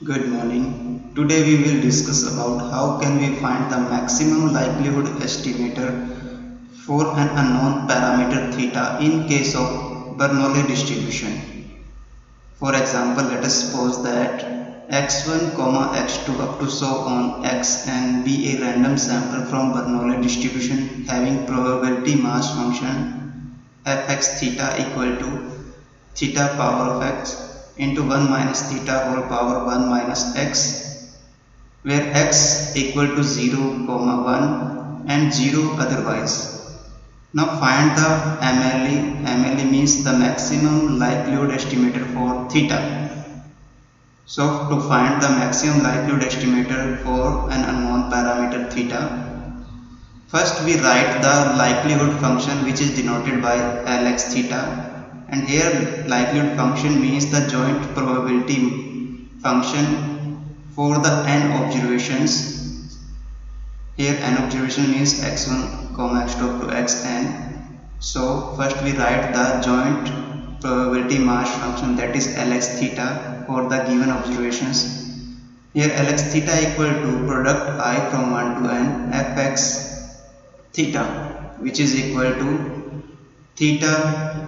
Good morning. Today we will discuss about how can we find the maximum likelihood estimator for an unknown parameter theta in case of Bernoulli distribution. For example, let us suppose that x1, x2 up to so on xn be a random sample from Bernoulli distribution having probability mass function fx theta equal to theta power of x into 1 minus theta whole power 1 minus x, where x equal to 0, 1 and 0 otherwise. Now find the MLE. MLE means the maximum likelihood estimator for theta. So to find the maximum likelihood estimator for an unknown parameter theta, first we write the likelihood function which is denoted by Lx theta, and here likelihood function means the joint probability function for the n observations. Here n observation means x1, x2 up to xn. So first we write the joint probability mass function, that is Lx theta, for the given observations. Here Lx theta equal to product I from 1 to n fx theta, which is equal to theta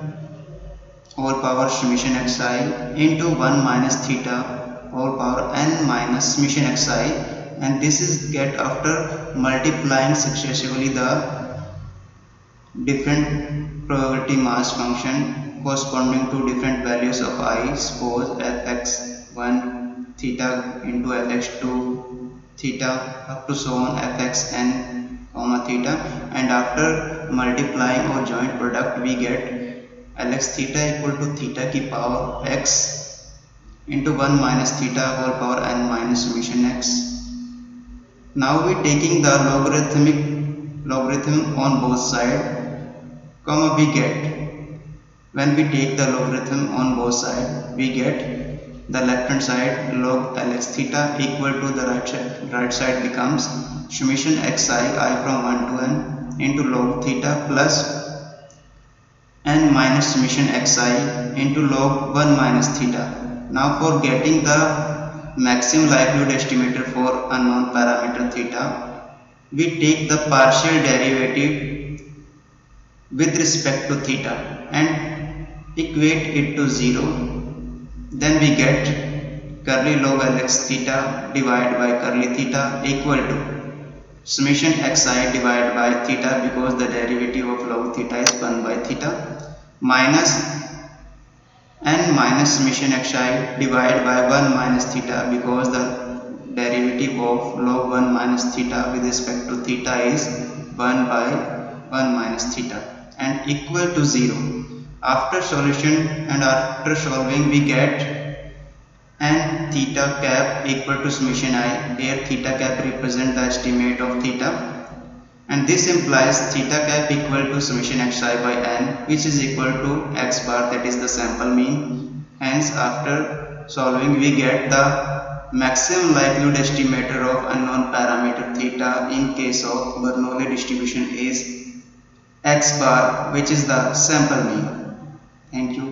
whole power summation xi into 1 minus theta whole power n minus summation xi, and this is get after multiplying successively the different probability mass function corresponding to different values of I. Suppose fx1 theta into fx2 theta up to so on fxn theta, and after multiplying or joint product we get Lx theta equal to theta की power x into 1 minus theta whole power n minus summation x. Now we taking the logarithm on both sides, comma we get, when we take the logarithm on both sides we get the left hand side log Lx theta equal to the right side becomes summation xi I from 1 to n into log theta plus n minus summation xi into log 1 minus theta. Now for getting the maximum likelihood estimator for unknown parameter theta, we take the partial derivative with respect to theta and equate it to 0. Then we get curly log Lx theta divided by curly theta equal to summation xi divided by theta, because the derivative of log theta is 1 by theta, minus n minus summation xi divided by 1 minus theta, because the derivative of log 1 minus theta with respect to theta is 1 by 1 minus theta, and equal to 0. After solution and after solving we get n theta cap equal to summation I. Here theta cap represent the estimate of theta, and this implies theta cap equal to summation xi by n, which is equal to x bar, that is the sample mean. Hence after solving we get the maximum likelihood estimator of unknown parameter theta in case of Bernoulli distribution is x bar, which is the sample mean. Thank you.